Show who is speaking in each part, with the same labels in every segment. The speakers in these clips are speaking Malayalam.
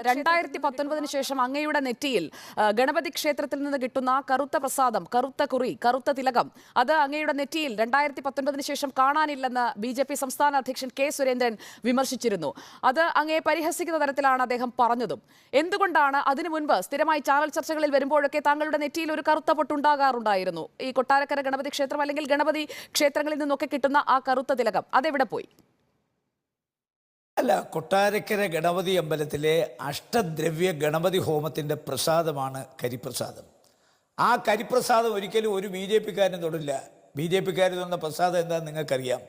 Speaker 1: 2019 ശേഷം അങ്ങയുടെ നെറ്റിയിൽ ഗണപതി ക്ഷേത്രത്തിൽ നിന്ന് കിട്ടുന്ന കറുത്ത പ്രസാദം, കറുത്ത കുറി, കറുത്ത തിലകം അത് അങ്ങയുടെ നെറ്റിയിൽ 2019 ശേഷം കാണാനില്ലെന്ന് ബിജെപി സംസ്ഥാന അധ്യക്ഷൻ കെ സുരേന്ദ്രൻ വിമർശിച്ചിരുന്നു. അത് അങ്ങയെ പരിഹസിക്കുന്ന തരത്തിലാണ് അദ്ദേഹം പറഞ്ഞതും. എന്തുകൊണ്ടാണ് അതിനു മുൻപ് സ്ഥിരമായി ചാനൽ ചർച്ചകളിൽ വരുമ്പോഴൊക്കെ താങ്കളുടെ നെറ്റിയിൽ ഒരു കറുത്ത പൊട്ടുണ്ടാകാറുണ്ടായിരുന്നു? ഈ കൊട്ടാരക്കര ഗണപതി ക്ഷേത്രം അല്ലെങ്കിൽ ഗണപതി ക്ഷേത്രങ്ങളിൽ നിന്നൊക്കെ കിട്ടുന്ന ആ കറുത്ത തിലകം അതെവിടെ പോയി?
Speaker 2: അല്ല, കൊട്ടാരക്കര ഗണപതി അമ്പലത്തിലെ അഷ്ടദ്രവ്യ ഗണപതി ഹോമത്തിൻ്റെ പ്രസാദമാണ് കരിപ്രസാദം. ആ കരിപ്രസാദം ഒരിക്കലും ഒരു ബി ജെ പിക്കാരനും തൊടില്ല. ബി ജെ പിക്കാർ തൊടുന്ന പ്രസാദം എന്താണെന്ന് നിങ്ങൾക്കറിയാം.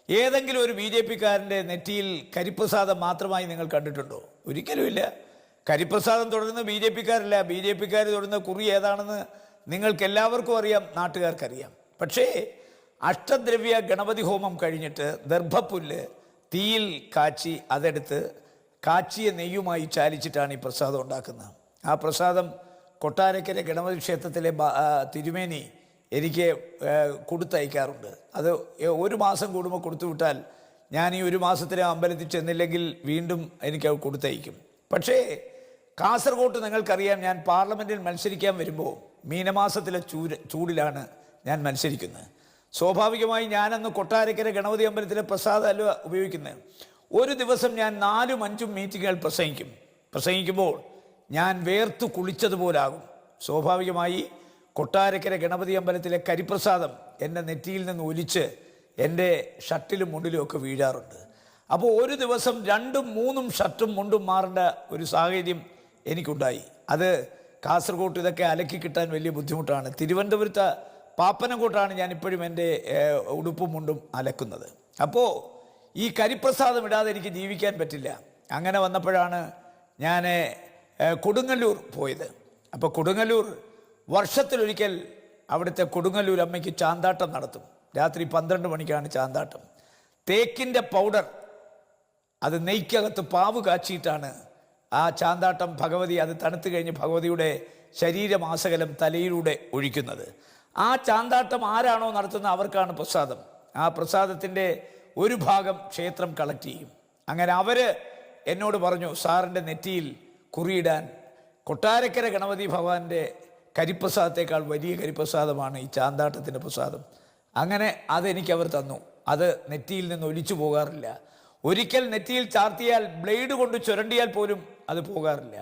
Speaker 2: ഏതെങ്കിലും ഒരു ബി ജെ പിക്കാരൻ്റെ നെറ്റിയിൽ കരിപ്രസാദം മാത്രമായി നിങ്ങൾ കണ്ടിട്ടുണ്ടോ? ഒരിക്കലുമില്ല. കരിപ്രസാദം തൊടുന്ന ബി ജെ പിക്കാരല്ല. ബി ജെ പിക്കാർ തൊടുന്ന കുറി ഏതാണെന്ന് നിങ്ങൾക്ക് എല്ലാവർക്കും അറിയാം, നാട്ടുകാർക്കറിയാം. പക്ഷേ അഷ്ടദ്രവ്യ ഗണപതി ഹോമം കഴിഞ്ഞിട്ട് ദർഭപ്പുല്ല് തീയിൽ കാച്ചി അതെടുത്ത് കാച്ചിയ നെയ്യുമായി ചാലിച്ചിട്ടാണ് ഈ പ്രസാദം ഉണ്ടാക്കുന്നത്. ആ പ്രസാദം കൊട്ടാരക്കര ഗണപതി ക്ഷേത്രത്തിലെ തിരുമേനി എനിക്ക് കൊടുത്തയക്കാറുണ്ട്. അത് ഒരു മാസം കൂടുമ്പോൾ കൊടുത്തു വിട്ടാൽ ഞാൻ ഈ ഒരു മാസത്തിന് അമ്പലത്തിൽ ചെന്നില്ലെങ്കിൽ വീണ്ടും എനിക്ക് കൊടുത്തയക്കും. പക്ഷേ കാസർഗോട്ട് നിങ്ങൾക്കറിയാം, ഞാൻ പാർലമെൻറ്റിൽ മത്സരിക്കാൻ വരുമ്പോൾ മീനമാസത്തിലെ ചൂടിലാണ് ഞാൻ മത്സരിക്കുന്നത്. സ്വാഭാവികമായി ഞാനന്ന് കൊട്ടാരക്കര ഗണപതി അമ്പലത്തിലെ പ്രസാദമല്ല ഉപയോഗിക്കുന്നത്. ഒരു ദിവസം ഞാൻ 4-5 മീറ്റിങ്ങുകൾ പ്രസംഗിക്കുമ്പോൾ ഞാൻ വേർത്തു കുളിച്ചതുപോലാകും. സ്വാഭാവികമായി കൊട്ടാരക്കര ഗണപതി അമ്പലത്തിലെ കരിപ്രസാദം എൻ്റെ നെറ്റിയിൽ നിന്ന് ഒലിച്ച് എൻ്റെ ഷർട്ടിലും മുണ്ടിലും ഒക്കെ വീഴാറുണ്ട്. അപ്പോൾ ഒരു ദിവസം 2-3 ഷർട്ടും മുണ്ടും മാറേണ്ട ഒരു സാഹചര്യം എനിക്കുണ്ടായി. അത് കാസർഗോട്ട് ഇതൊക്കെ അലക്കി കിട്ടാൻ വലിയ ബുദ്ധിമുട്ടാണ്. തിരുവനന്തപുരത്ത് പാപ്പനംകോട്ടാണ് ഞാനിപ്പോഴും എൻ്റെ ഉടുപ്പും മുണ്ടും അലക്കുന്നത്. അപ്പോൾ ഈ കരിപ്രസാദം ഇടാതെ എനിക്ക് ജീവിക്കാൻ പറ്റില്ല. അങ്ങനെ വന്നപ്പോഴാണ് ഞാൻ കൊടുങ്ങല്ലൂർ പോയത്. അപ്പോൾ കൊടുങ്ങല്ലൂർ വർഷത്തിലൊരിക്കൽ അവിടുത്തെ കൊടുങ്ങല്ലൂർ അമ്മയ്ക്ക് ചാന്താട്ടം നടത്തും. രാത്രി 12 മണിക്കാണ് ചാന്താട്ടം. തേക്കിൻ്റെ പൗഡർ അത് നെയ്ക്കകത്ത് പാവ് കാച്ചിയിട്ടാണ് ആ ചാന്താട്ടം ഭഗവതി അത് തണുത്ത് കഴിഞ്ഞ് ഭഗവതിയുടെ ശരീരമാസകലം തലയിലൂടെ ഒഴിക്കുന്നത്. ആ ചാന്താട്ടം ആരാണോ നടത്തുന്നത് അവർക്കാണ് പ്രസാദം. ആ പ്രസാദത്തിൻ്റെ ഒരു ഭാഗം ക്ഷേത്രം കളക്ട് ചെയ്യും. അങ്ങനെ അവർ എന്നോട് പറഞ്ഞു, സാറിൻ്റെ നെറ്റിയിൽ കുറിയിടാൻ കൊട്ടാരക്കര ഗണപതി ഭഗവാന്റെ കരിപ്രസാദത്തേക്കാൾ വലിയ കരിപ്രസാദമാണ് ഈ ചാന്താട്ടത്തിൻ്റെ പ്രസാദം. അങ്ങനെ അതെനിക്ക് അവർ തന്നു. അത് നെറ്റിയിൽ നിന്ന് ഒലിച്ചു പോകാറില്ല. ഒരിക്കൽ നെറ്റിയിൽ ചാർത്തിയാൽ ബ്ലേഡ് കൊണ്ട് ചുരണ്ടിയാൽ പോലും അത് പോകാറില്ല.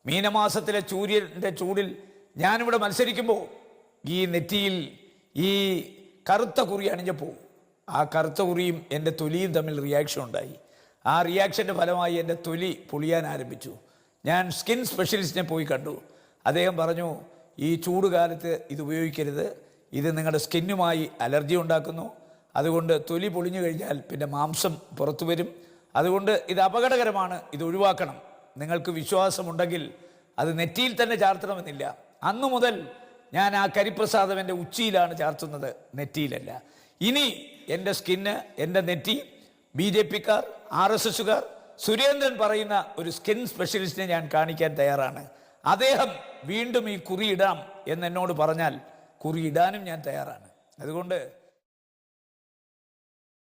Speaker 2: മീനമാസത്തിലെ സൂര്യൻ്റെ ചൂടിൽ ഞാനിവിടെ മത്സരിക്കുമ്പോൾ ഈ നെറ്റിയിൽ ഈ കറുത്ത കുറി അണിഞ്ഞപ്പോൾ ആ കറുത്ത കുറിയും എൻ്റെ തൊലിയും തമ്മിൽ റിയാക്ഷൻ ഉണ്ടായി. ആ റിയാക്ഷൻ്റെ ഫലമായി എൻ്റെ തൊലി പൊളിയാൻ ആരംഭിച്ചു. ഞാൻ സ്കിൻ സ്പെഷ്യലിസ്റ്റിനെ പോയി കണ്ടു. അദ്ദേഹം പറഞ്ഞു, ഈ ചൂട് കാലത്ത് ഇത് ഉപയോഗിക്കരുത്, ഇത് നിങ്ങളുടെ സ്കിന്നുമായി അലർജി ഉണ്ടാക്കുന്നു, അതുകൊണ്ട് തൊലി പൊളിഞ്ഞു കഴിഞ്ഞാൽ പിന്നെ മാംസം പുറത്തു വരും, അതുകൊണ്ട് ഇത് അപകടകരമാണ്, ഇത് ഒഴിവാക്കണം. നിങ്ങൾക്ക് വിശ്വാസമുണ്ടെങ്കിൽ അത് നെറ്റിയിൽ തന്നെ ചാർത്തണമെന്നില്ല. അന്നു മുതൽ ഞാൻ ആ കരിപ്രസാദം എൻ്റെ ഉച്ചിയിലാണ് ചാർത്തുന്നത്, നെറ്റിയിലല്ല. ഇനി എൻ്റെ സ്കിന്ന്, എൻ്റെ നെറ്റി ബി ജെ പിക്കാർ, RSSുകാർ, സുരേന്ദ്രൻ പറയുന്ന ഒരു സ്കിൻ സ്പെഷ്യലിസ്റ്റിനെ ഞാൻ കാണിക്കാൻ തയ്യാറാണ്. അദ്ദേഹം വീണ്ടും ഈ കുറിയിടാം എന്നോട് പറഞ്ഞാൽ കുറിയിടാനും ഞാൻ തയ്യാറാണ്. അതുകൊണ്ട്